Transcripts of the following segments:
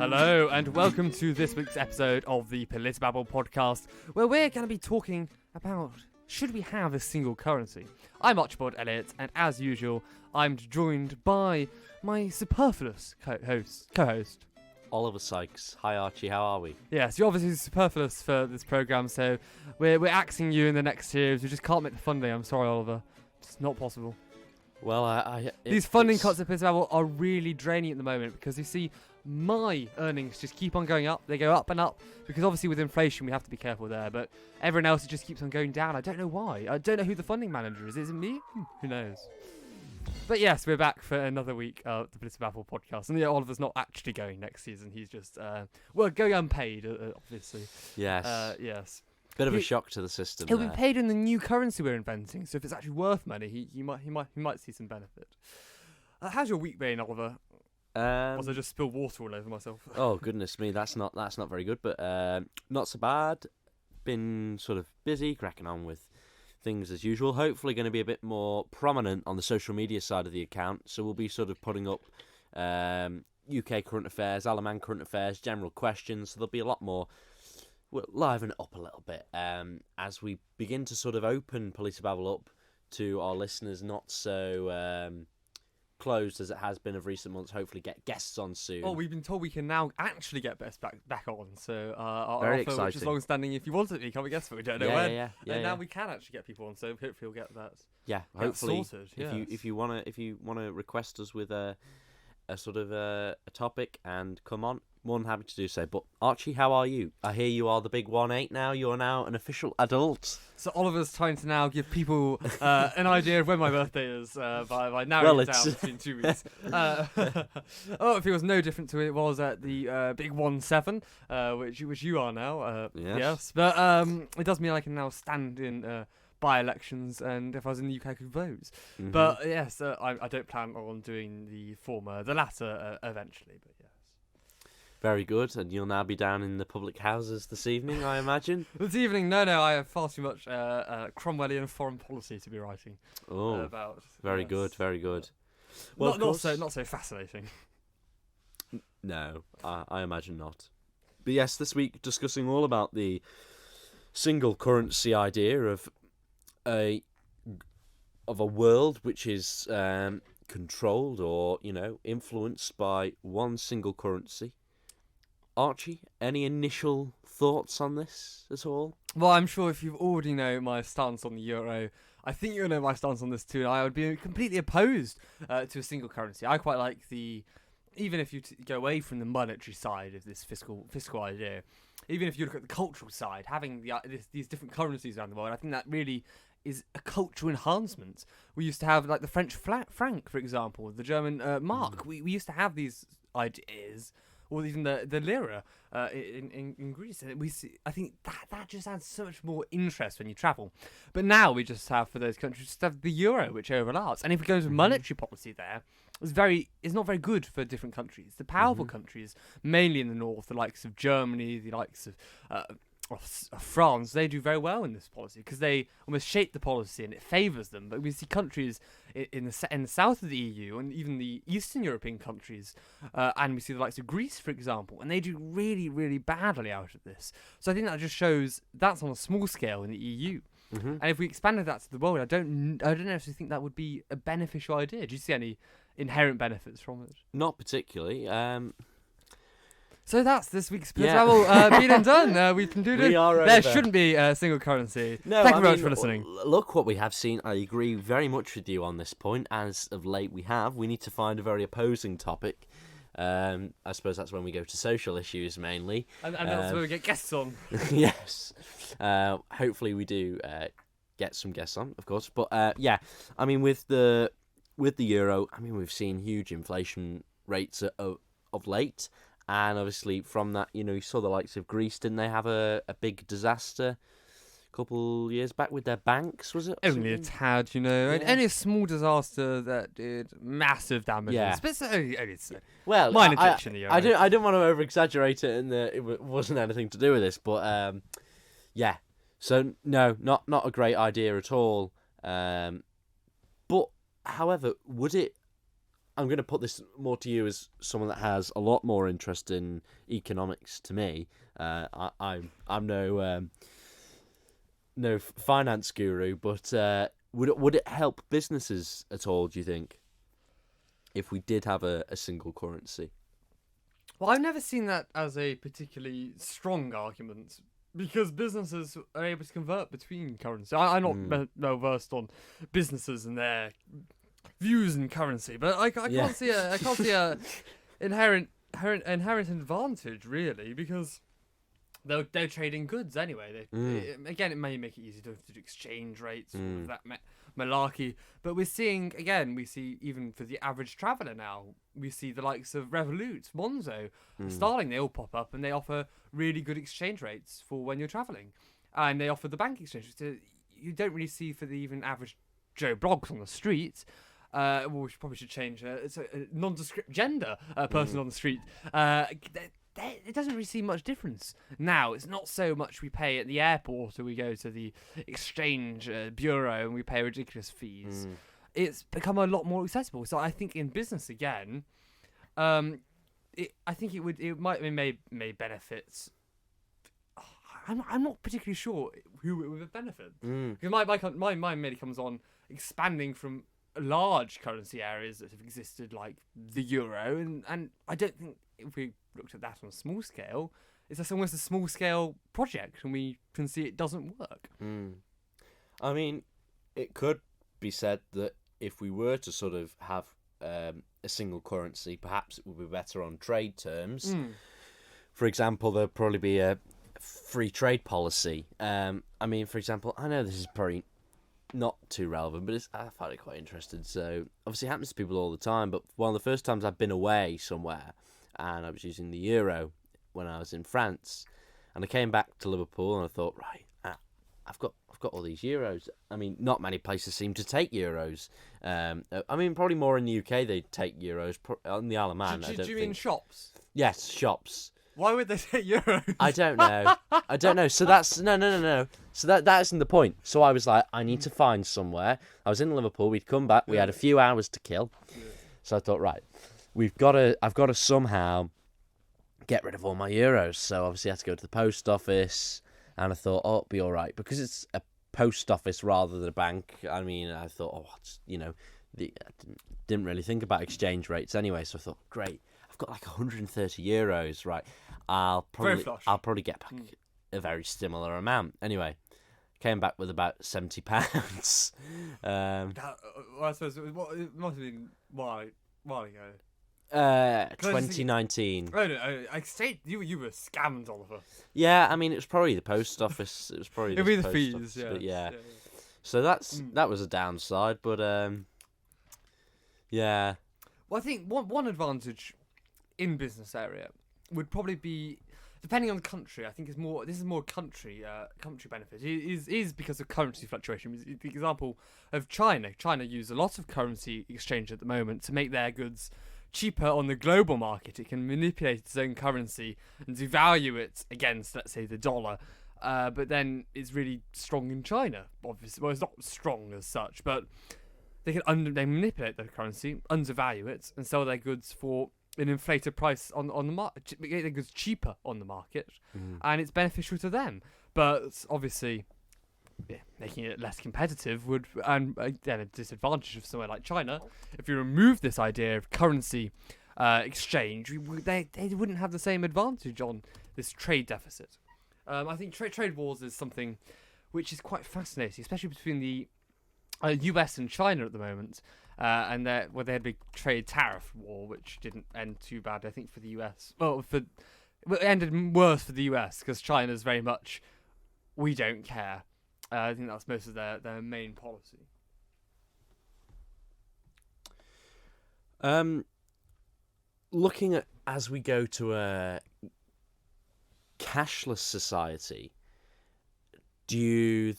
Hello and welcome to this week's episode of the PolitiBabble podcast, where we're going to be talking about should we have a single currency. I'm Archibald Elliott, and as usual, I'm joined by my superfluous co-host. Oliver Sykes. Hi Archie, how are we? Yes, you're obviously superfluous for this programme, so we're axing you in the next series. We just can't make the funding. I'm sorry, Oliver. It's not possible. Well, These funding cuts at PolitiBabble are really draining at the moment because you see my earnings just keep on going up. They go up and up because obviously with inflation we have to be careful there, but everyone else it just keeps on going down. I don't know why. I don't know who the funding manager is. Is it me? Who knows? But yes, we're back for another week of the PolitiBabble podcast. And yeah, Oliver's not actually going next season. He's just, going unpaid, obviously. Yes. Yes. Bit of a shock to the system. He'll be paid in the new currency we're inventing. So if it's actually worth money, he might see some benefit. How's your week been, Oliver? Also, just spill water all over myself. Oh goodness me, that's not very good. But not so bad. Been sort of busy, cracking on with things as usual. Hopefully going to be a bit more prominent on the social media side of the account. So we'll be sort of putting up UK current affairs, Alaman current affairs, general questions. So there'll be a lot more. We'll liven it up a little bit as we begin to sort of open PolitiBabble up to our listeners, not so closed as it has been of recent months. Hopefully get guests on soon. Oh, we've been told we can now actually get guests back on. So our Very offer, exciting. which is long-standing, if you want to become a guest, but we don't know when. And now we can actually get people on, so hopefully we'll get that. Yeah, hopefully. Sorted, if you wanna request us with a sort of a topic and come on, more than happy to do so. But Archie, how are you? I hear you are the big 1-8 now. You're now an official adult. So Oliver's trying to now give people an idea of when my birthday is by narrowing it down between 2 weeks. It feels no different to it was at the big 1-7, which you are now. Yes. But it does mean I can now stand in by-elections, and if I was in the UK I could vote. Mm-hmm. But yes, I don't plan on doing the latter eventually, but yes. Very good, and you'll now be down in the public houses this evening, I imagine. This evening, no, I have far too much Cromwellian foreign policy to be writing. About. Very good, very good. Well, not so fascinating. No, I imagine not. But yes, this week discussing all about the single currency idea of a world which is controlled or influenced by one single currency. Archie, any initial thoughts on this at all? Well, I'm sure if you already know my stance on the euro, I think you'll know my stance on this too. And I would be completely opposed to a single currency. I quite like even if you go away from the monetary side of this fiscal idea, even if you look at the cultural side, having these different currencies around the world, I think that really is a cultural enhancement. We used to have like the French franc, for example, the German mark. We used to have these ideas. Or even the lira in Greece. And I think that just adds so much more interest when you travel. But now we just have, for those countries, just have the euro, which overlaps. And if it goes with monetary policy there, it's not very good for different countries. The powerful countries, mainly in the north, the likes of Germany, the likes of France, they do very well in this policy because they almost shape the policy and it favours them. But we see countries in the south of the EU and even the Eastern European countries, and we see the likes of Greece, for example, and they do really, really badly out of this. So I think that just shows that's on a small scale in the EU. Mm-hmm. And if we expanded that to the world, I don't know if you think that would be a beneficial idea. Do you see any inherent benefits from it? Not particularly. So that's this week's PolitiBabble been and done. We've concluded there shouldn't be a single currency. No, Thank you very much for listening. Look what we have seen. I agree very much with you on this point. As of late we need to find a very opposing topic. I suppose that's when we go to social issues mainly. And that's where we get guests on. Yes. Hopefully we do get some guests on, of course. But I mean with the euro, I mean we've seen huge inflation rates of late. And obviously from that, you saw the likes of Greece, didn't they have a big disaster a couple years back with their banks, was it? Only a tad, only a small disaster that did massive damage. Yeah. But only well, minor ditch in the euro. I didn't want to over-exaggerate it and it wasn't anything to do with this, but yeah. So, no, not a great idea at all. But, however, would it I'm going to put this more to you as someone that has a lot more interest in economics. To me, I'm no finance guru, but would it help businesses at all? Do you think, if we did have a single currency? Well, I've never seen that as a particularly strong argument because businesses are able to convert between currency. I'm not well versed on businesses and their views in currency, but I can't see a inherent advantage really because they're trading goods anyway. Again, it may make it easier to do exchange rates with that malarkey, but we see even for the average traveller now, we see the likes of Revolut, Monzo, Starling, they all pop up and they offer really good exchange rates for when you're travelling, and they offer the bank exchange rates you don't really see for the even average Joe Bloggs on the street. Well, we probably should change it's a nondescript gender person on the street. It doesn't really see much difference now. It's not so much we pay at the airport or we go to the exchange bureau and we pay ridiculous fees. It's become a lot more accessible. So I think in business again, I think it may benefit. I'm not particularly sure who it would benefit because my mind mainly comes on expanding from large currency areas that have existed like the euro, and I don't think if we looked at that on a small scale, it's almost a small scale project and we can see it doesn't work. I mean, it could be said that if we were to sort of have a single currency, perhaps it would be better on trade terms. For example, there'd probably be a free trade policy. I mean, for example, I know this is probably not too relevant, but I find it quite interesting. So obviously it happens to people all the time, but one of the first times I've been away somewhere and I was using the euro when I was in France, and I came back to Liverpool and I thought, right, I've got all these euros. I mean, not many places seem to take euros. I mean, probably more in the UK they take euros. On the Isle of Man, do you mean shops? Yes, shops. Why would they take euros? I don't know. So that's no. So that isn't the point. So I was like, I need to find somewhere. I was in Liverpool. We'd come back. We had a few hours to kill. So I thought, right, I've got to somehow get rid of all my euros. So obviously I had to go to the post office, and I thought, oh, it'll be all right because it's a post office rather than a bank. I mean, I thought, I didn't really think about exchange rates anyway. So I thought, great. I've got like 130 euros, right? I'll probably get back a very similar amount. Anyway, came back with about £70. I suppose it must have been while ago. 2019. Oh no! You were scammed, Oliver. Yeah, I mean it was probably the post office. It was probably it'd be the post fees. Office, Yeah. But yeah. So that was a downside, but yeah. Well, I think one advantage in business area would probably be, depending on the country, I think this is more country benefit. It is because of currency fluctuation. The example of China. China use a lot of currency exchange at the moment to make their goods cheaper on the global market. It can manipulate its own currency and devalue it against, let's say, the dollar. But then it's really strong in China. Obviously, well, it's not strong as such, but they manipulate their currency, undervalue it, and sell their goods for an inflated price on the market, make their goods cheaper on the market, and it's beneficial to them. But obviously, making it less competitive would, and then a disadvantage of somewhere like China. If you remove this idea of currency exchange, they wouldn't have the same advantage on this trade deficit. I think trade wars is something which is quite fascinating, especially between the US and China at the moment. And they had a big trade tariff war, which didn't end too bad, I think, for the US. Well, it ended worse for the US because China's very much, we don't care. I think that's most of their main policy. Looking at as we go to a cashless society, do you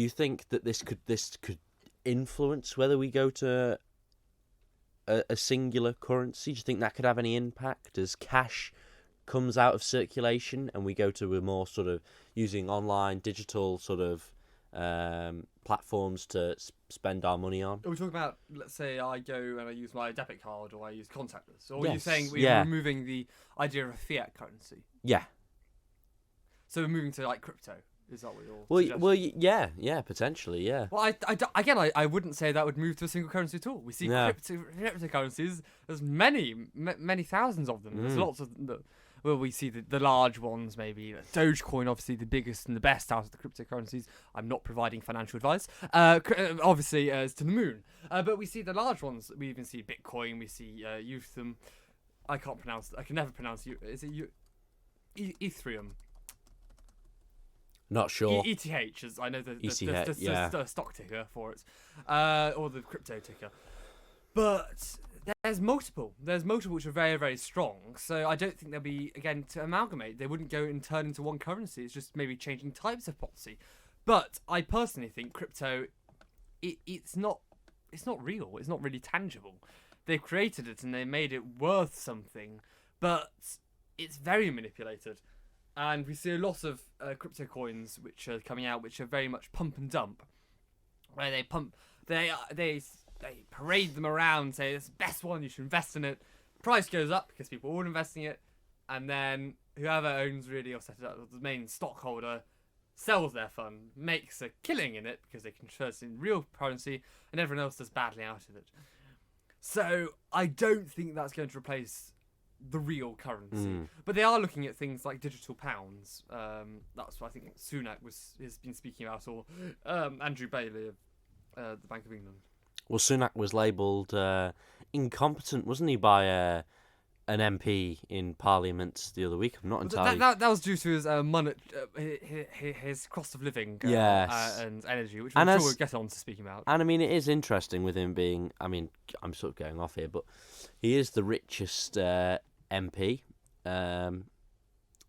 think that this could influence whether we go to a singular currency? Do you think that could have any impact as cash comes out of circulation and we go to a more sort of using online digital sort of platforms to spend our money on. Are we talking about, let's say I go and I use my debit card or I use contactless? Or are you Yes, saying we're yeah. removing the idea of a fiat currency? Yeah. So we're moving to like crypto? Is that what you're suggesting? Well, yeah, potentially, yeah. Well, I wouldn't say that would move to a single currency at all. We see No. cryptocurrencies. There's many thousands of them. There's lots of them. Well, we see the large ones, maybe Dogecoin, obviously the biggest and the best out of the cryptocurrencies. I'm not providing financial advice. Obviously, is to the moon. But we see the large ones. We even see Bitcoin. We see Ethereum. I can't pronounce. I can never pronounce. Is it Ethereum? Not sure. ETH, as I know the yeah. stock ticker for it, or the crypto ticker. But there's multiple which are very, very strong. So I don't think they'll be, again, to amalgamate. They wouldn't go and turn into one currency. It's just maybe changing types of policy. But I personally think crypto, it's not real. It's not really tangible. They've created it and they made it worth something, but it's very manipulated. And we see a lot of crypto coins which are coming out, which are very much pump and dump, where they parade them around, say it's the best one, you should invest in it. Price goes up because people are all investing it, and then whoever owns really or set it up, the main stockholder, sells their fund, makes a killing in it because they can convert it in real currency, and everyone else does badly out of it. So I don't think that's going to replace the real currency, but they are looking at things like digital pounds. That's what I think Sunak has been speaking about, or Andrew Bailey of the Bank of England. Well, Sunak was labelled incompetent, wasn't he, by an MP in Parliament the other week? I'm not entirely. That was due to his cost of living, and energy, which I'm sure we'll get on to speaking about. And I mean, it is interesting with him being. I mean, I'm sort of going off here, but he is the richest MP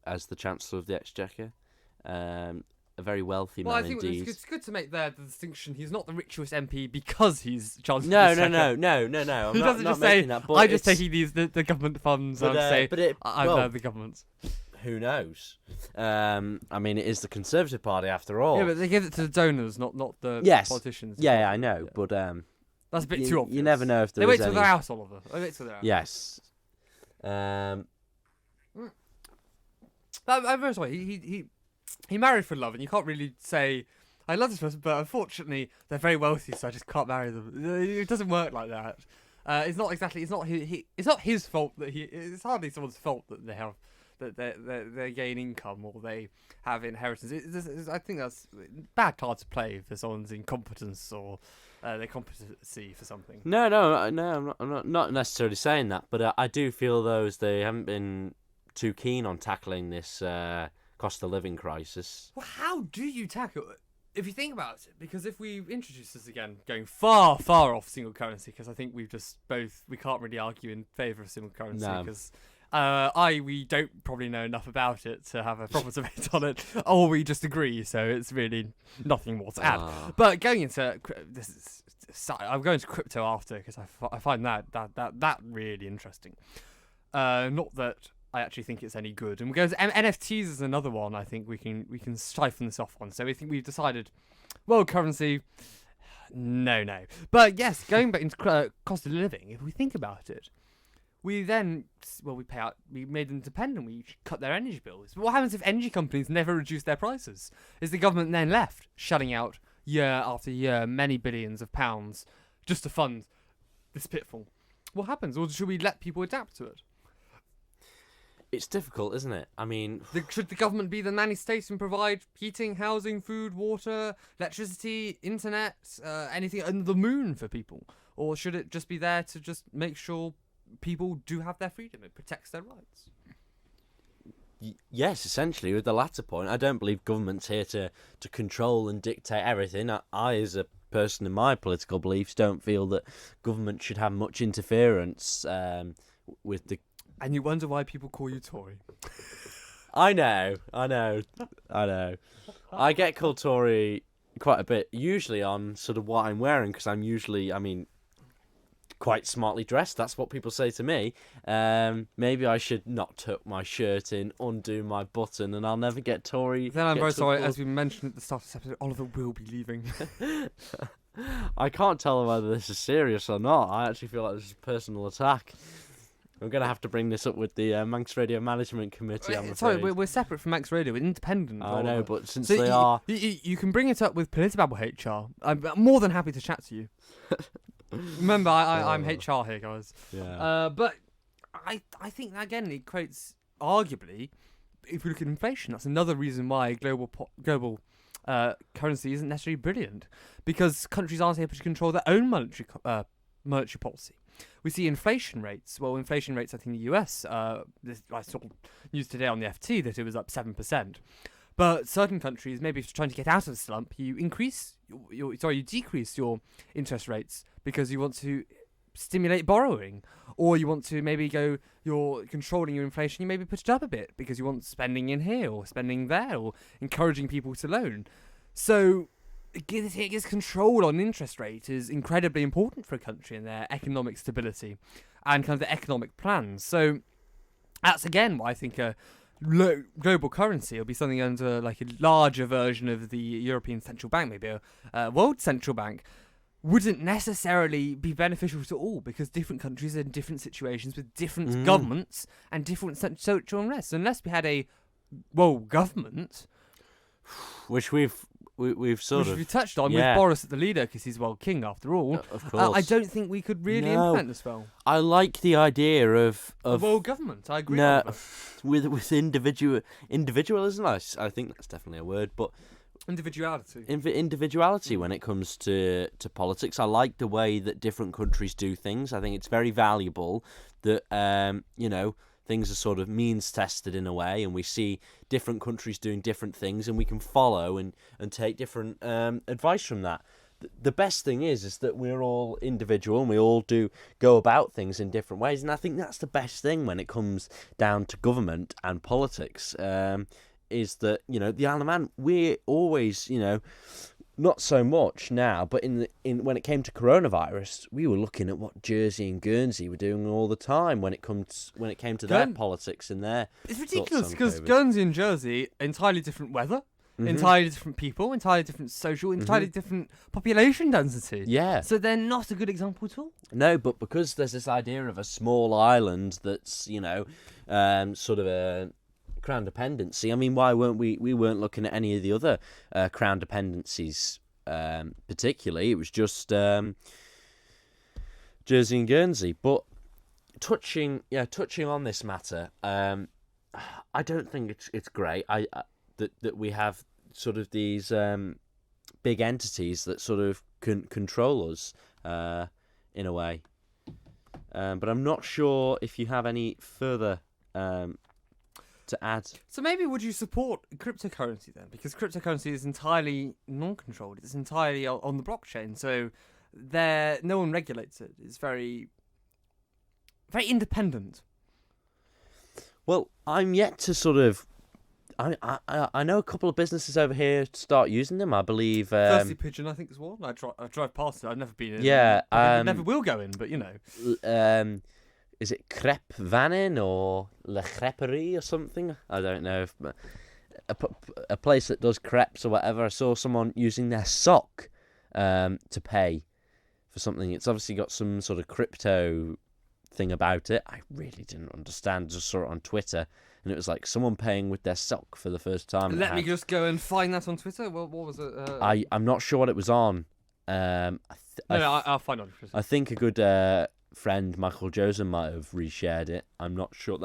as the Chancellor of the Exchequer. A very wealthy man indeed. I think it's good to make the distinction. He's not the richest MP because he's Chancellor. No. I'm He doesn't just say that. I'm just taking the government funds and say I'm the government. Who knows? I mean, it is the Conservative Party after all. Yeah, but they give it to the donors, not the politicians. Yeah, I know, yeah. But that's a bit too obvious. You never know if they wait till they're out, Oliver. They wait till they're out. Yes. But I'm sorry. He married for love, and you can't really say I love this person, but unfortunately they're very wealthy, so I just can't marry them. It doesn't work like that. It's not exactly. It's not his fault that he. It's hardly someone's fault that they have that they gain income or they have inheritance. I think that's a bad card to play for someone's incompetence or their competency for something. No, I'm not necessarily saying that, but I do feel though as they haven't been too keen on tackling this cost of living crisis. Well, how do you tackle it? If you think about it, because if we introduce this again, going far off single currency, because I think we can't really argue in favour of single currency, because we don't probably know enough about it to have a proper debate on it, or we just agree, so it's really nothing more to add. But going into I'm going to crypto after, because I find that really interesting. Not that I actually think it's any good. And we go to NFTs is another one. I think we can siphon this off on. So we've decided, world currency, no. But yes, going back into cost of living, if we think about it, we then we pay out. We made them dependent. We cut their energy bills. But what happens if energy companies never reduce their prices? Is the government then left shutting out year after year many billions of pounds just to fund this pitfall? What happens? Or should we let people adapt to it? It's difficult, isn't it? I mean, should the government be the nanny state and provide heating, housing, food, water, electricity, internet, anything, and the moon for people? Or should it just be there to just make sure people do have their freedom? It protects their rights. Yes, essentially, with the latter point, I don't believe government's here to control and dictate everything. I, as a person in my political beliefs, don't feel that government should have much interference with the. And you wonder why people call you Tory. I know. I get called Tory quite a bit, usually on sort of what I'm wearing, because I'm usually, quite smartly dressed. That's what people say to me. Maybe I should not tuck my shirt in, undo my button, and I'll never get Tory. Then I'm very sorry, club. as we mentioned at the start of this episode, Oliver will be leaving. I can't tell whether this is serious or not. I actually feel like this is a personal attack. I'm going to have to bring this up with the Manx Radio Management Committee, I'm Sorry, afraid. we're separate from Max Radio. We're independent. I know, but since so they are... You can bring it up with PolitiBabble HR. I'm more than happy to chat to you. Remember, I'm HR here, guys. Yeah. But I think, again, it creates, arguably, if we look at inflation, that's another reason why global currency isn't necessarily brilliant. Because countries aren't able to control their own monetary policy. We see inflation rates. Well, inflation rates, I think, in the US, I saw news today on the FT that it was up 7%. But certain countries, maybe if you're trying to get out of the slump, you you decrease your interest rates because you want to stimulate borrowing, or you want to maybe you're controlling your inflation, you maybe put it up a bit because you want spending in here or spending there, or encouraging people to loan. So it gives control on interest rate is incredibly important for a country and their economic stability and kind of their economic plans. So that's again why I think a global currency will be something under like a larger version of the European Central Bank, maybe a world central bank, wouldn't necessarily be beneficial to all, because different countries are in different situations with different governments and different social unrest. So unless we had a world government, which we've sort of touched on with Boris at the leader, because he's world king after all. Of course. I don't think we could really implement the spell. I like the idea of a world government. I agree. No, with individualism. I think that's definitely a word, but individuality. Individuality when it comes to politics. I like the way that different countries do things. I think it's very valuable that things are sort of means tested in a way, and we see different countries doing different things, and we can follow and take different advice from that. The best thing is that we're all individual and we all do go about things in different ways, and I think that's the best thing when it comes down to government and politics, is that, the Isle of Man, we're always, not so much now, but when it came to coronavirus, we were looking at what Jersey and Guernsey were doing all the time when it came to their politics and their. It's ridiculous because Guernsey and Jersey, entirely different weather, entirely different people, entirely different social, entirely different population density. Yeah. So they're not a good example at all. No, but because there's this idea of a small island that's sort of a crown dependency. I mean, why weren't we weren't looking at any of the other crown dependencies particularly. It was just Jersey and Guernsey. But touching on this matter, I don't think it's great. That we have sort of these big entities that sort of can control us in a way. But I'm not sure if you have any further to add. So maybe would you support cryptocurrency then? Because cryptocurrency is entirely non-controlled. It's entirely on the blockchain. So no one regulates it. It's very, very independent. Well, I'm yet to sort of. I know a couple of businesses over here start using them. I believe. Thirsty Pigeon, I think, is one. I drive past it. I've never been in. Yeah. Never will go in, but Is it Crepe Vannin or Le Creperie or something? I don't know. If a place that does crepes or whatever. I saw someone using their sock to pay for something. It's obviously got some sort of crypto thing about it. I really didn't understand. Just saw it on Twitter, and it was like someone paying with their sock for the first time. Let me just go and find that on Twitter. What was it? I'm not sure what it was on. I'll find out. I think a good friend, Michael Josen, might have reshared it. I'm not sure.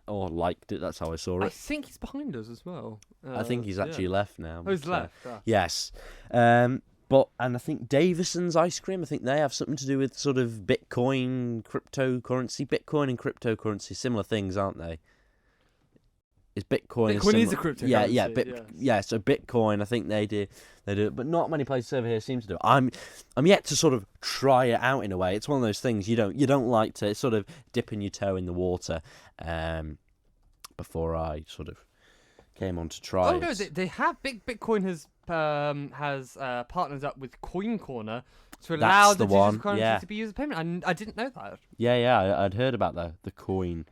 Or liked it. That's how I saw it. I think he's behind us as well. I think he's actually left now. Oh, he's left. Yes. And I think Davison's ice cream, I think they have something to do with sort of Bitcoin, cryptocurrency. Bitcoin and cryptocurrency, similar things, aren't they? Is Bitcoin is a cryptocurrency. Yeah. So Bitcoin, I think they do it, but not many places over here seem to do it. I'm yet to sort of try it out in a way. It's one of those things you don't like to sort of dipping your toe in the water before I sort of came on to try Oh it. no, they have. Bitcoin has partnered up with Coin Corner to allow That's the the digital one, currency yeah. to be used as payment. I didn't know that. Yeah, I'd heard about the coin.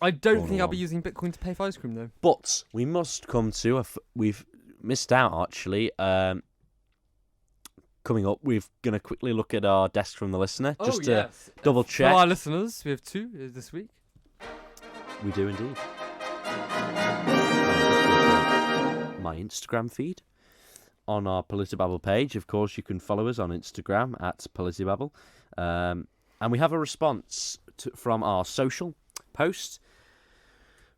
I don't Corner think I'll be one. using Bitcoin to pay for ice cream though. But we must come to we've missed out actually. Coming up, we're going to quickly look at our desk from the listener just to double check. For our listeners, we have 2 this week. We do indeed. My Instagram feed on our PolitiBabble page. Of course, you can follow us on Instagram at PolitiBabble. And we have a response from our social post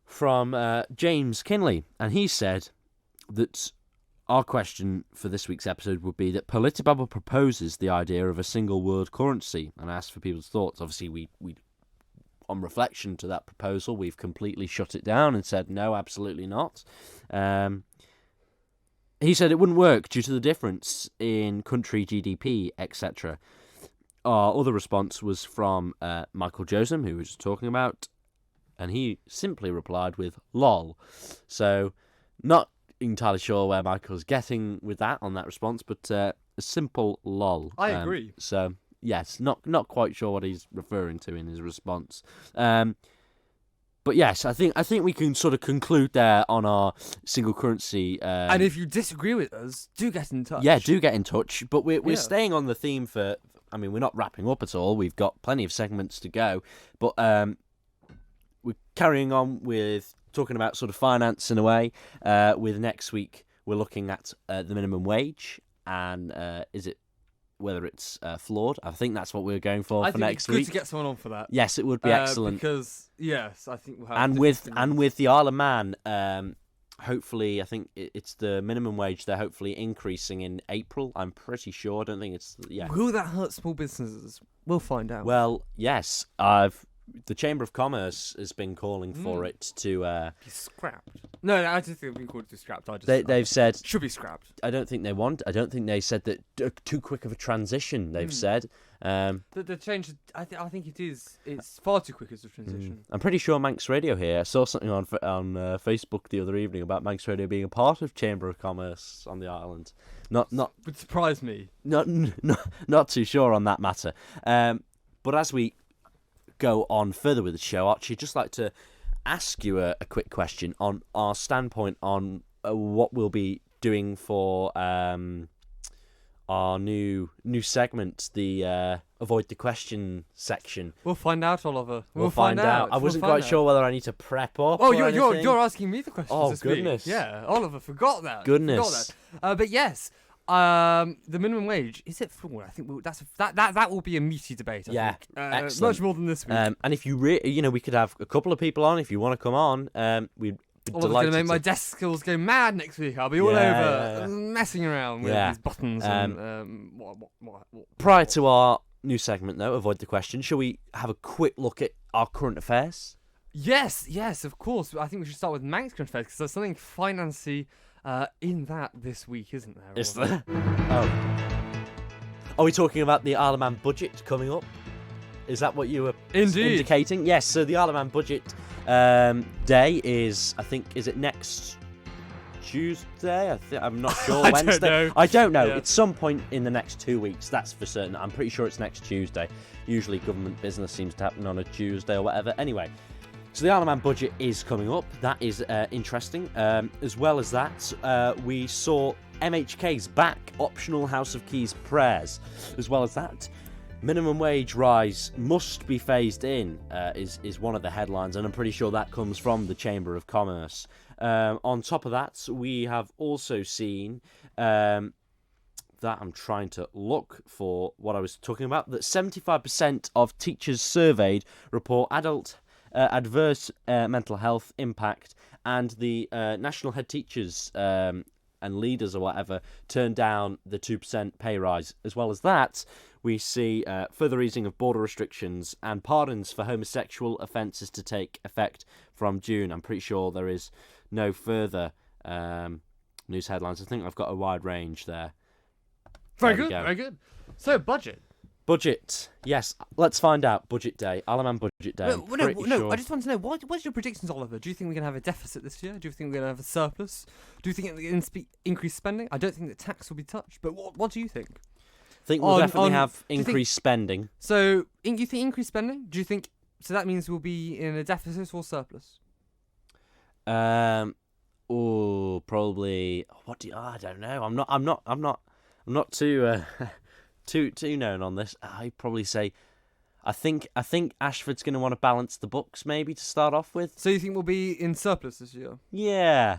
from James Kinley. And he said that our question for this week's episode would be that PolitiBabble proposes the idea of a single world currency and asked for people's thoughts. Obviously, we on reflection to that proposal, we've completely shut it down and said no, absolutely not. He said it wouldn't work due to the difference in country GDP, etc. Our other response was from Michael Josem, who we were just talking about, and he simply replied with "lol." So, not entirely sure where Michael's getting with that on that response, but a simple "lol." I agree. So, yes, not quite sure what he's referring to in his response. But yes, I think we can sort of conclude there on our single currency. And if you disagree with us, do get in touch. Yeah, do get in touch. But we're staying on the theme for. I mean, we're not wrapping up at all. We've got plenty of segments to go, but we're carrying on with talking about sort of finance in a way. With next week, we're looking at the minimum wage and whether it's flawed. I think that's what we're going for next week. I think it's good to get someone on for that. Yes, it would be excellent. Because yes, I think we'll have. And with the Isle of Man, hopefully, I think it's the minimum wage. They're hopefully increasing in April. I'm pretty sure. I don't think it's Will that hurt small businesses? We'll find out. Well, yes, the Chamber of Commerce has been calling for it to be scrapped. No, I just think it'll be called to be scrapped. They've said should be scrapped. I don't think they said that too quick of a transition. They've said the change. I think it is. It's far too quick as a transition. I'm pretty sure Manx Radio here. I saw something on Facebook the other evening about Manx Radio being a part of Chamber of Commerce on the island. Not would surprise me. Not too sure on that matter. But as we go on further with the show, Archie, I'd just like to ask you a quick question on our standpoint on what we'll be doing for our new segment, the Avoid the Question section. We'll find out, Oliver. We'll find out. I wasn't quite sure whether I need to prep up. Oh, you're asking me the questions this goodness. week. Yeah, Oliver forgot that. Goodness. But yes. The minimum wage, is it flawed? I think that will be a meaty debate. I think. Excellent. Much more than this week. And if you we could have a couple of people on if you want to come on. We'd be Oliver's delighted. Going to make my desk skills go mad next week. I'll be all over messing around with these buttons. And, what. Prior to our new segment, though, Avoid the Question, shall we have a quick look at our current affairs? Yes, of course. I think we should start with Manx current affairs because there's something financy in that this week, isn't there? Is there? Oh. Are we talking about the Isle of Man budget coming up? Is that what you were indicating? Yes, so the Isle of Man budget day is it next Tuesday? I'm not sure. Wednesday? I don't know. Yeah. It's some point in the next 2 weeks, that's for certain. I'm pretty sure it's next Tuesday. Usually government business seems to happen on a Tuesday or whatever. Anyway. So the Isle of Man budget is coming up. That is interesting. As well as that, we saw MHK's back optional House of Keys prayers. As well as that, minimum wage rise must be phased in is one of the headlines, and I'm pretty sure that comes from the Chamber of Commerce. On top of that, we have also seen that I'm trying to look for what I was talking about. That 75% of teachers surveyed report adverse mental health impact, and the national head teachers and leaders or whatever turned down the 2% pay rise. As well as that, we see further easing of border restrictions and pardons for homosexual offences to take effect from June. I'm pretty sure there is no further news headlines. I think I've got a wide range there. Very good. So, budget. Budget. Yes, let's find out. Budget day. IOM Budget day. No, I just want to know, what's your predictions, Oliver? Do you think we're going to have a deficit this year? Do you think we're going to have a surplus? Do you think we're going to increase spending? I don't think that tax will be touched, but what do you think? I think we'll definitely have increased spending. So, you think increased spending? Do you think, so that means we'll be in a deficit or surplus? Probably. I don't know. I'm not too too known on this. I'd probably say, I think Ashford's going to want to balance the books maybe to start off with. So you think we'll be in surplus this year? Yeah.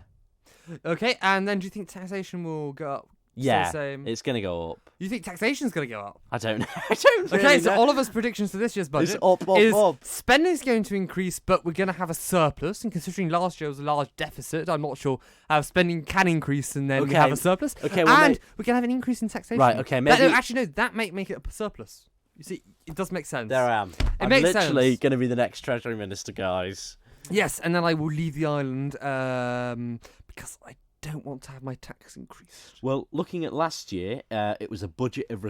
Okay, and then do you think taxation will go up? Yeah, same? It's going to go up. You think taxation's going to go up? I don't know. I don't Okay, really so know. Oliver's predictions for this year's budget It's up. spending's going to increase, but we're going to have a surplus. And considering last year was a large deficit, I'm not sure how spending can increase and then we have a surplus. Okay, well, and we're going to have an increase in taxation. Right, okay, maybe... That might make it a surplus. You see, it does make sense. There I am. I'm makes literally going to be the next Treasury Minister, guys. Yes, and then I will leave the island because I don't want to have my tax increased. Well, looking at last year, it was a budget of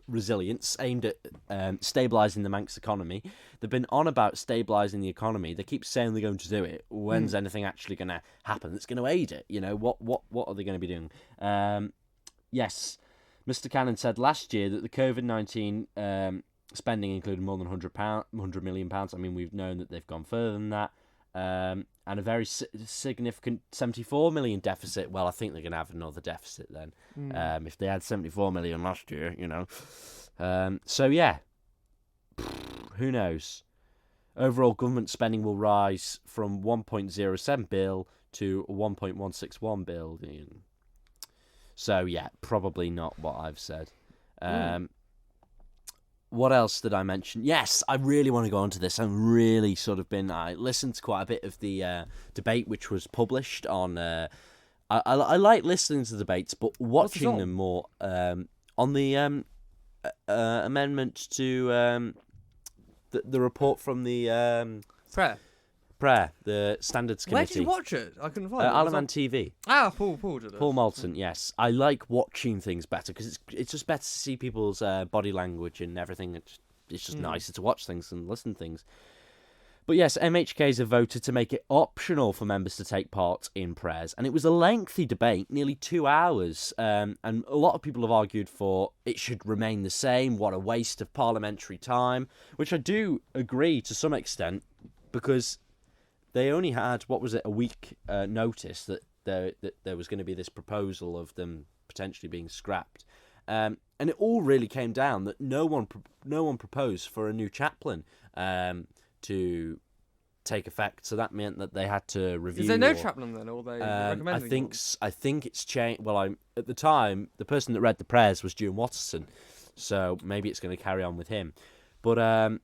resilience aimed at stabilising the Manx economy. They've been on about stabilising the economy. They keep saying they're going to do it. When's anything actually going to happen that's going to aid it? You know, what are they going to be doing? Yes, Mr. Cannon said last year that the COVID-19 spending included more than £100 million. I mean, we've known that they've gone further than that. And a very significant 74 million deficit. Well, I think they're going to have another deficit then. If they had 74 million last year, you know. So, yeah. Who knows? Overall government spending will rise from 1.07 bill to 1.161 billion. So, yeah, probably not what I've said. What else did I mention? Yes, I really want to go on to this. I'm really I listened to quite a bit of the debate which was published on... I like listening to the debates, but watching them more on the amendment to the report from the... Prayer, the Standards Committee. Where did you watch it? I couldn't find it. Alaman TV. Paul did it. Paul Moulton, yes. I like watching things better because it's just better to see people's body language and everything. It's just nicer to watch things and listen to things. But yes, MHKs have voted to make it optional for members to take part in prayers. And it was a lengthy debate, nearly 2 hours. And a lot of people have argued for it should remain the same. What a waste of parliamentary time, which I do agree to some extent because... They only had, a week notice that there was going to be this proposal of them potentially being scrapped. And it all really came down that no one proposed for a new chaplain to take effect. So that meant that they had to review... Is there no chaplain then, or they recommending I think it's changed... Well, at the time, the person that read the prayers was June Watterson. So maybe it's going to carry on with him. But...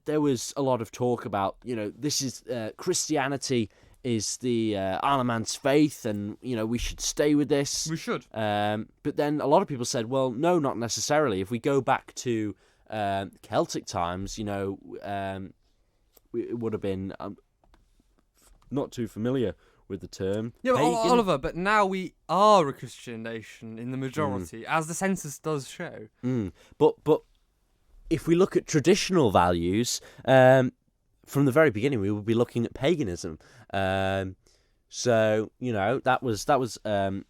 there was a lot of talk about, this is Christianity is the Alaman's faith, and we should stay with this. We should. But then a lot of people said, well, no, not necessarily. If we go back to Celtic times, it would have been not too familiar with the term. Yeah, but Oliver, but now we are a Christian nation in the majority, as the census does show. But if we look at traditional values, from the very beginning, we would be looking at paganism. So that was a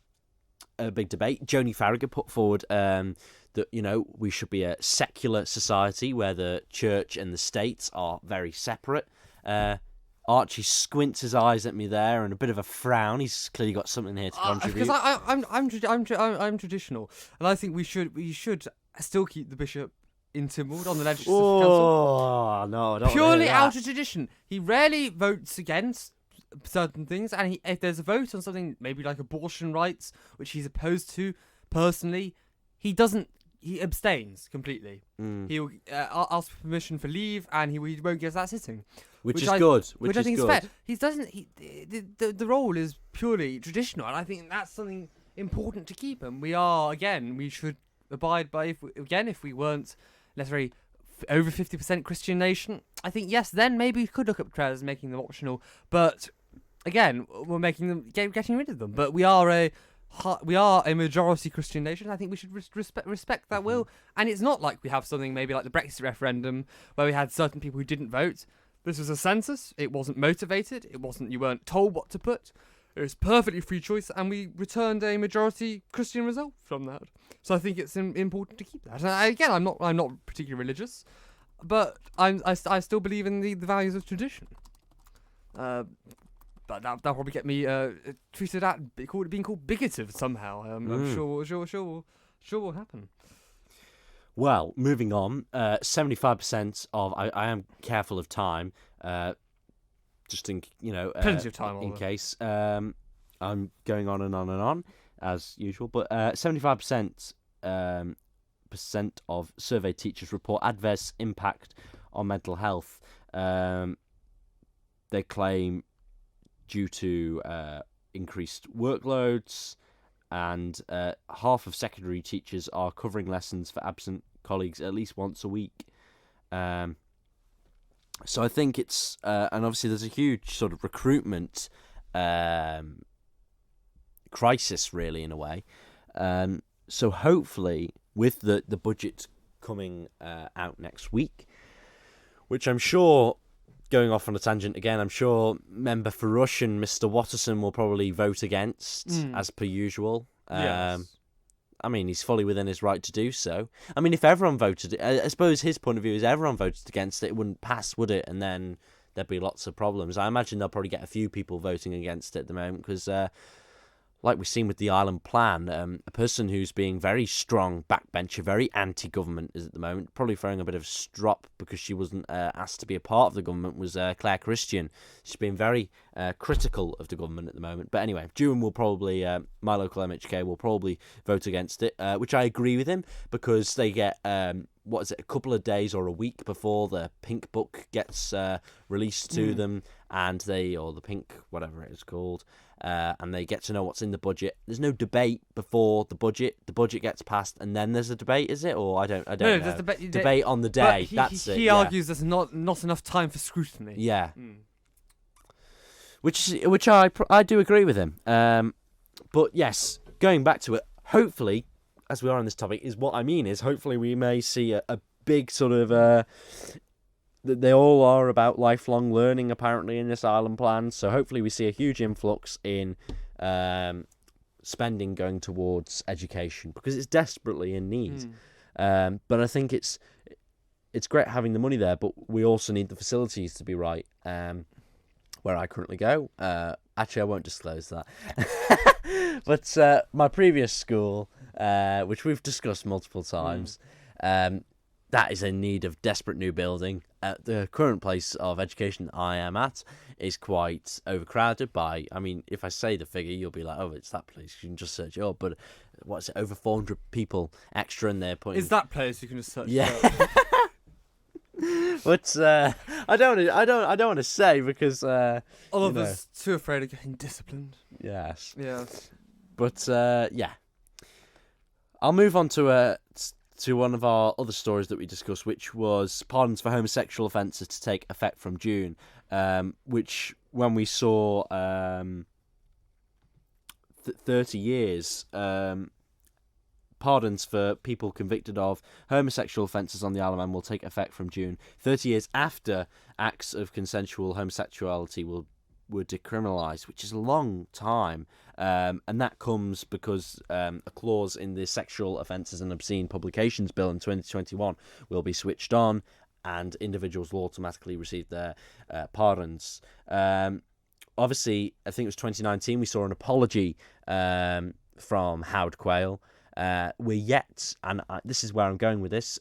big debate. Joni Farragher put forward that we should be a secular society where the church and the state are very separate. Archie squints his eyes at me there, and a bit of a frown. He's clearly got something here to contribute. Because I'm traditional, and I think we should still keep the bishop in Tynwald on the Legislative Council. Oh, no, I don't Purely out of tradition. He rarely votes against certain things, and if there's a vote on something, maybe like abortion rights, which he's opposed to personally, he abstains completely. He'll ask for permission for leave, and he won't give that sitting. Which is good. Which I think is fair. The role is purely traditional, and I think that's something important to keep. And we should abide by, if we weren't necessarily over 50% Christian nation, I think, yes, then maybe we could look at prayers as making them optional. But again, we're making them getting rid of them. But we are a we are a majority Christian nation. I think we should respect that will. And it's not like we have something maybe like the Brexit referendum where we had certain people who didn't vote. This was a census. It wasn't motivated. You weren't told what to put. It was perfectly free choice, and we returned a majority Christian result from that. So I think it's important to keep that. And again, I'm not particularly religious, but I still believe in the values of tradition. But that'll probably get me tweeted at, being called bigoted somehow. I'm sure will happen. Well, moving on, 75% of I am careful of time, just in plenty of time in case I'm going on and on and on as usual. But 75% of surveyed teachers report adverse impact on mental health. They claim due to increased workloads, and half of secondary teachers are covering lessons for absent colleagues at least once a week. So I think it's and obviously there's a huge sort of recruitment crisis, really, in a way. So hopefully, with the budget coming out next week, which I'm sure, going off on a tangent again, I'm sure Member for Russian, Mr. Watterson, will probably vote against, as per usual. Yes. I mean, he's fully within his right to do so. I mean, if everyone voted, I suppose his point of view is everyone voted against it, it wouldn't pass, would it? And then there'd be lots of problems. I imagine they'll probably get a few people voting against it at the moment because, like we've seen with the Island Plan, a person who's being very strong backbencher, very anti-government is at the moment, probably throwing a bit of a strop because she wasn't asked to be a part of the government, was Claire Christian. She's been very critical of the government at the moment. But anyway, Dewin will probably, my local MHK will probably vote against it, which I agree with him, because they get, a couple of days or a week before the Pink Book gets released to them, and or the Pink, whatever it is called, and they get to know what's in the budget. There's no debate before the budget. The budget gets passed, and then there's a debate, is it? Or I don't know. There's debate on the day. He argues there's not enough time for scrutiny. Yeah. Which I do agree with him. But yes, going back to it, hopefully, as we are on this topic, is what I mean is hopefully we may see a big sort of they all are about lifelong learning, apparently, in this Island Plan. So hopefully we see a huge influx in spending going towards education, because it's desperately in need. But I think it's great having the money there, but we also need the facilities to be right. Where I currently go, actually I won't disclose that. But my previous school, which we've discussed multiple times, that is in need of desperate new building. The current place of education I am at is quite overcrowded by, I mean, if I say the figure, you'll be like, oh, it's that place. You can just search it up. But what is it, over 400 people extra in there. Is that place you can just search it up? But I don't want to say, because all of us too afraid of getting disciplined. Yes. Yes. But yeah, I'll move on to one of our other stories that we discussed, which was pardons for homosexual offences to take effect from June, which, when we saw 30 years, pardons for people convicted of homosexual offences on the Isle of Man will take effect from June, 30 years after acts of consensual homosexuality were decriminalised, which is a long time. And that comes because a clause in the Sexual Offences and Obscene Publications Bill in 2021 will be switched on, and individuals will automatically receive their pardons. Obviously, I think it was 2019, we saw an apology from Howard Quayle. We're yet, and this is where I'm going with this,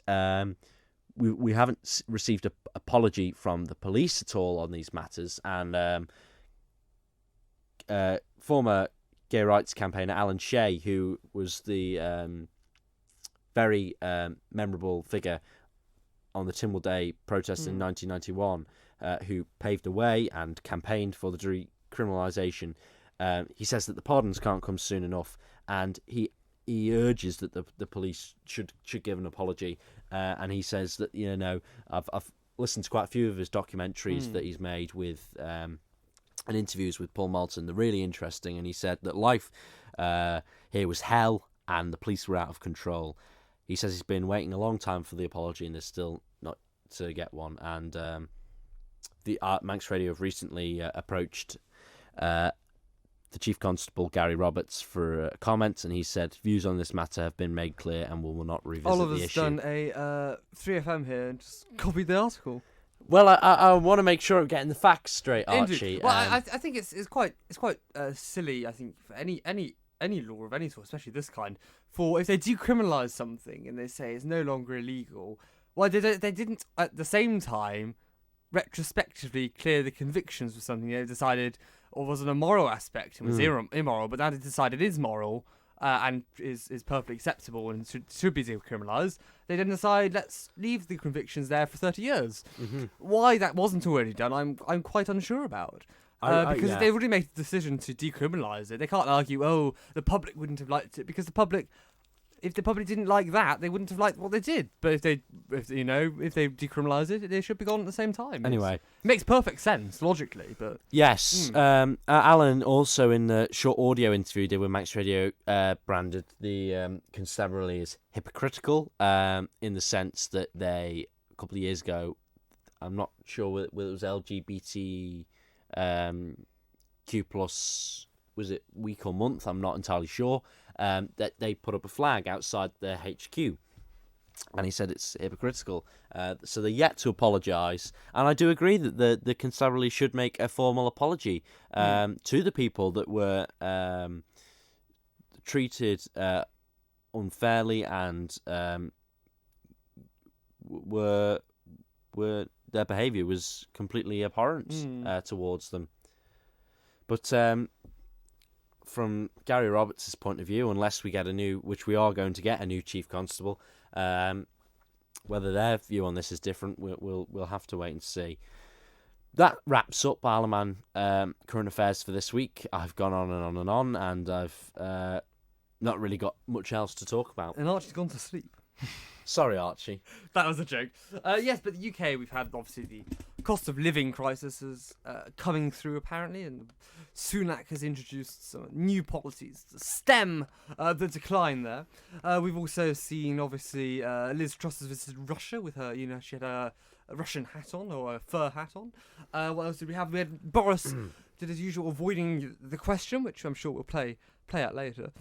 we haven't received an apology from the police at all on these matters, and former gay rights campaigner Alan Shea, who was the very memorable figure on the Tynwald Day protests in 1991, who paved the way and campaigned for the decriminalisation, he says that the pardons can't come soon enough, and he urges that the police should give an apology, and he says that, I've listened to quite a few of his documentaries that he's made with and interviews with Paul Moulton. They're really interesting, and he said that life Here was hell, and the police were out of control. He says he's been waiting a long time for the apology, and is still not to get one. And the Manx Radio have recently approached the Chief Constable, Gary Roberts, for comments, and he said views on this matter have been made clear and will not revisit the issue. Oliver's done a 3FM here and just copied the article. Well, I want to make sure I'm getting the facts straight, Archie. Indeed. Well, I think it's quite silly. I think for any law of any sort, especially this kind, for if they decriminalise something and they say it's no longer illegal, why they didn't at the same time retrospectively clear the convictions for something they decided or was an immoral aspect and was immoral, but now they decided is moral and is perfectly acceptable and should be decriminalised. They then decide let's leave the convictions there for 30 years. Mm-hmm. Why that wasn't already done, I'm quite unsure about. Because they've already made the decision to decriminalise it. They can't argue, oh, the public wouldn't have liked it, because if the public didn't like that, they wouldn't have liked what they did. But if they decriminalise it, they should be gone at the same time. Anyway, it makes perfect sense logically. But yes, Alan also in the short audio interview he did with Manx Radio branded the constabulary as hypocritical in the sense that they a couple of years ago, I'm not sure whether it was LGBT Q plus, was it week or month? I'm not entirely sure. That they put up a flag outside their HQ, and he said it's hypocritical. So they're yet to apologise, and I do agree that the constabulary should make a formal apology to the people that were treated unfairly and were their behaviour was completely abhorrent towards them. But from Gary Roberts' point of view, unless we get which we are going to get a new Chief Constable, whether their view on this is different, we'll have to wait and see. That wraps up Barlaman current affairs for this week. I've gone on and on and on, and I've not really got much else to talk about. And Archie's gone to sleep. Sorry, Archie. That was a joke. Yes, but the UK, we've had obviously the cost of living crisis is coming through apparently, and Sunak has introduced some new policies to stem the decline there. We've also seen obviously Liz Truss has visited Russia with her, she had a Russian hat on, or a fur hat on. What else did we have? We had Boris did as usual avoiding the question, which I'm sure we'll play out later.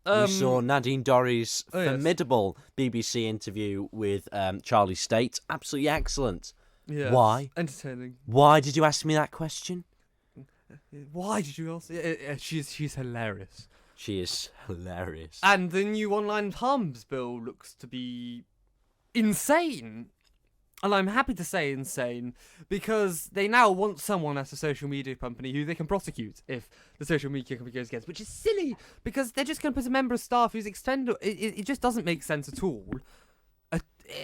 We saw Nadine Dorries' formidable BBC interview with Charlie State. Absolutely excellent. Yeah. Why? Entertaining. Why did you ask me that question? Why did you ask? She's hilarious. She is hilarious. And the new online harms bill looks to be insane. And I'm happy to say insane, because they now want someone at a social media company who they can prosecute if the social media company goes against, which is silly, because they're just going to put a member of staff who's extended. It just doesn't make sense at all.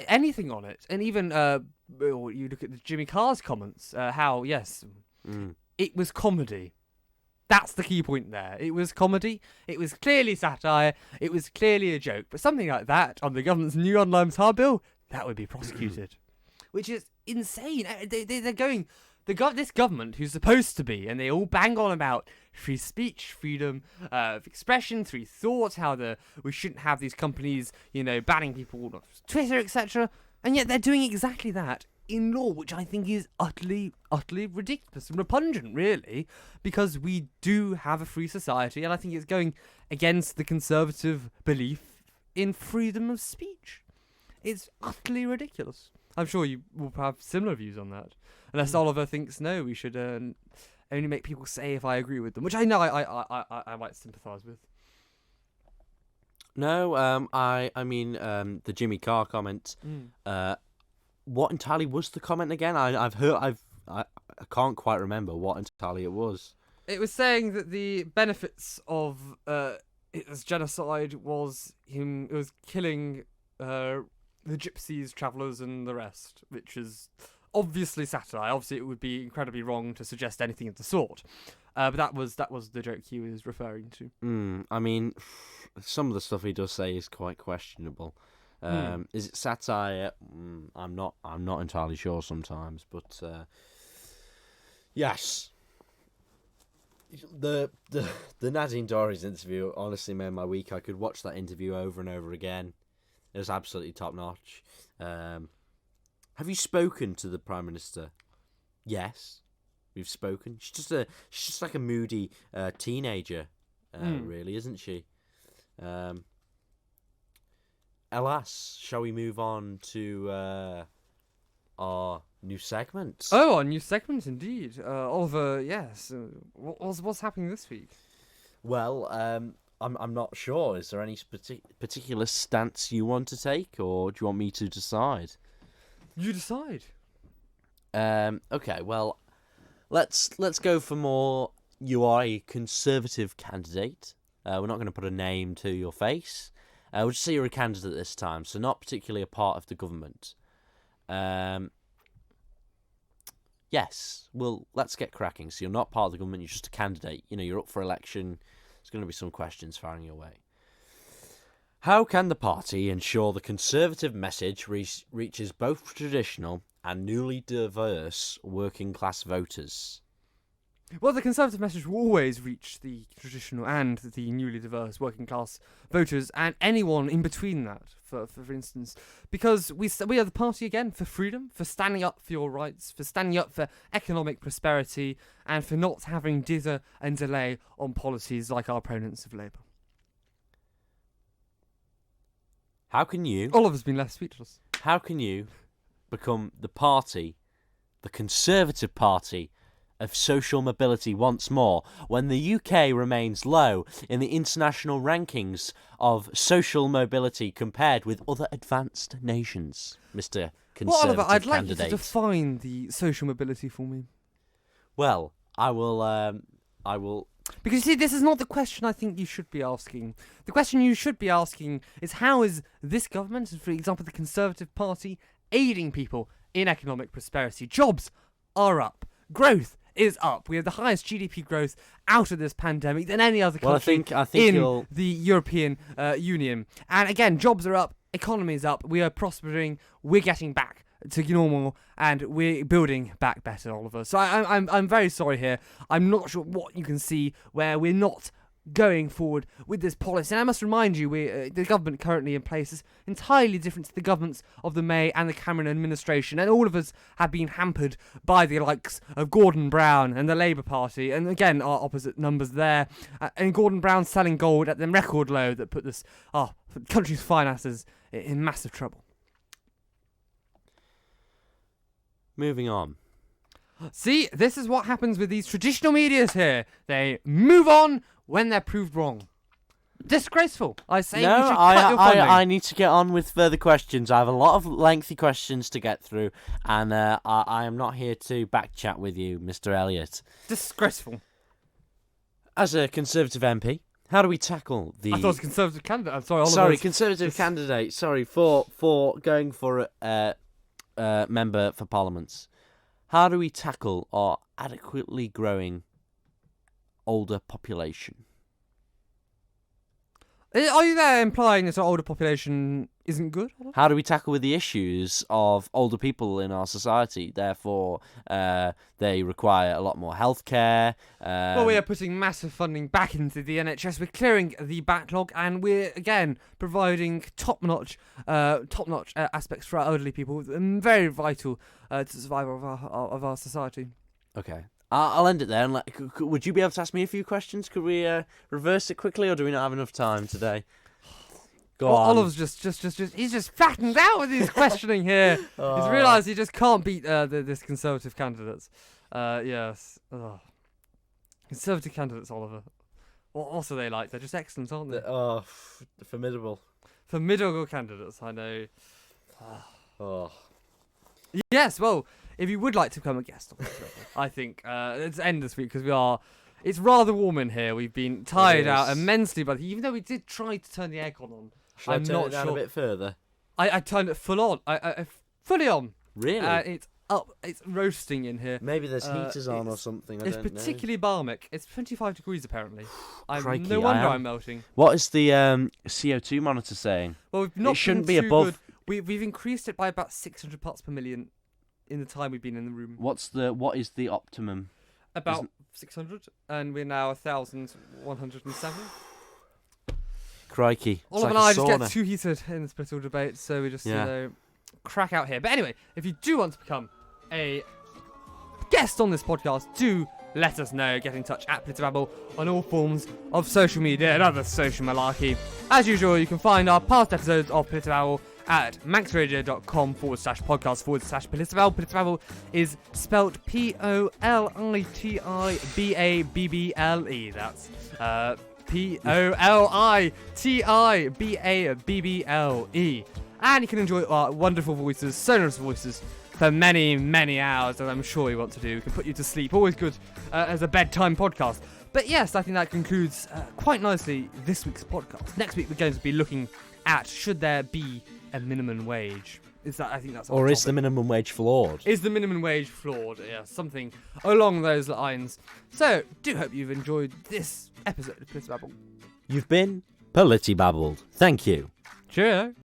Anything on it. And even you look at the Jimmy Carr's comments, it was comedy. That's the key point there. It was comedy. It was clearly satire. It was clearly a joke. But something like that on the government's new online harm bill, that would be prosecuted. Which is insane. They're going... This government, who's supposed to be, and they all bang on about free speech, freedom of expression, free thought, how we shouldn't have these companies, banning people on Twitter, etc. And yet they're doing exactly that in law, which I think is utterly, utterly ridiculous and repugnant, really, because we do have a free society, and I think it's going against the conservative belief in freedom of speech. It's utterly ridiculous. I'm sure you will have similar views on that. Unless Oliver thinks, no, we should only make people say if I agree with them, which I know I might sympathise with. No, I mean the Jimmy Carr comment. What entirely was the comment again? I can't quite remember what entirely it was. It was saying that the benefits of his genocide was killing the gypsies, travellers, and the rest, which is obviously satire. Obviously, it would be incredibly wrong to suggest anything of the sort. But that was the joke he was referring to. I mean, some of the stuff he does say is quite questionable. Is it satire? I'm not entirely sure sometimes, but yes. the Nadine Dorries interview honestly made my week. I could watch that interview over and over again. It was absolutely top notch. Have you spoken to the Prime Minister? Yes, we've spoken. She's just like a moody teenager, really, isn't she? Alas, shall we move on to our new segment? Oh, our new segment indeed. Oliver, yes. What's happening this week? Well, I'm not sure. Is there any particular stance you want to take, or do you want me to decide? You decide. Okay. Well, let's go for more. You are a Conservative candidate. We're not going to put a name to your face. We'll just say you're a candidate this time, so not particularly a part of the government. Yes. Well, let's get cracking. So you're not part of the government. You're just a candidate. You're up for election. There's going to be some questions firing your way. How can the party ensure the Conservative message reaches both traditional and newly diverse working class voters? Well, the Conservative message will always reach the traditional and the newly diverse working class voters and anyone in between that, for instance, because we are the party, again, for freedom, for standing up for your rights, for standing up for economic prosperity, and for not having dither and delay on policies like our opponents of Labour. How can you... Oliver's been left speechless. How can you become the party, the Conservative Party, of social mobility once more, when the UK remains low in the international rankings of social mobility compared with other advanced nations, Mr. Conservative Well, Oliver, I'd like candidate? you to define the social mobility for me. Well, I will. Because, you see, this is not the question I think you should be asking. The question you should be asking is, how is this government, for example the Conservative Party, aiding people in economic prosperity? Jobs are up. Growth is up. We have the highest GDP growth out of this pandemic than any other country I think in the European Union. And again, jobs are up, economy is up, we are prospering, we're getting back to normal, and we're building back better, Oliver. So I'm very sorry here. I'm not sure what you can see where we're not going forward with this policy. And I must remind you, the government currently in place is entirely different to the governments of the May and the Cameron administration, and all of us have been hampered by the likes of Gordon Brown and the Labour Party, and again, our opposite numbers there, and Gordon Brown selling gold at the record low that put this country's finances in massive trouble. Moving on. See, this is what happens with these traditional medias here. They move on when they're proved wrong. Disgraceful. I say No, we should cut your funding. I need to get on with further questions. I have a lot of lengthy questions to get through, and I am not here to backchat with you, Mr. Elliott. Disgraceful. As a Conservative MP, how do we tackle the... I thought it was a Conservative candidate. I'm sorry, Oliver. Sorry, Conservative candidate. Sorry, for going for member for Parliament. How do we tackle our adequately growing older population? Are you there implying that our older population isn't good? How do we tackle with the issues of older people in our society? Therefore, they require a lot more healthcare. Well, we are putting massive funding back into the NHS. We're clearing the backlog, and we're again providing top-notch aspects for our elderly people, very vital to survival of our society. Okay. I'll end it there. And would you be able to ask me a few questions? Could we reverse it quickly, or do we not have enough time today? Go on. Oliver's he's just fattened out with his questioning here. He's realised he just can't beat this Conservative candidates. Yes. Conservative candidates, Oliver. What are they like? They're just excellent, aren't they? Formidable. Formidable candidates, I know. Yes, well, if you would like to become a guest on the show, I think let's end this week because it's rather warm in here. We've been tired out immensely, but even though we did try to turn the aircon on, Shall I turn it down a bit further? I turned it full on. I fully on. Really? It's up. It's roasting in here. Maybe there's heaters on or something. It's particularly balmic. It's 25 degrees apparently. Crikey, no wonder I'm melting. What is the CO2 monitor saying? Well, we've not. It shouldn't be above. We've increased it by about 600 parts per million in the time we've been in the room. What is the optimum? About 600, and we're now 1,107. Crikey. Oliver and I just get too heated in this political debate, so we just crack out here. But anyway, if you do want to become a guest on this podcast, do let us know. Get in touch at PolitiBabble on all forms of social media and other social malarkey. As usual, you can find our past episodes of PolitiBabble at manxradio.com/podcast/PolitiBabble. PolitiBabble is spelt PolitiBabble. That's PolitiBabble. And you can enjoy our wonderful voices, sonorous voices, for many, many hours, as I'm sure you want to do. We can put you to sleep. Always good as a bedtime podcast. But yes, I think that concludes quite nicely this week's podcast. Next week, we're going to be looking at should there be a minimum wage. I think that's or is the minimum wage flawed? Is the minimum wage flawed? Yeah, something along those lines. So, do hope you've enjoyed this episode of PolitiBabble. You've been PolitiBabbled. Thank you. Cheerio.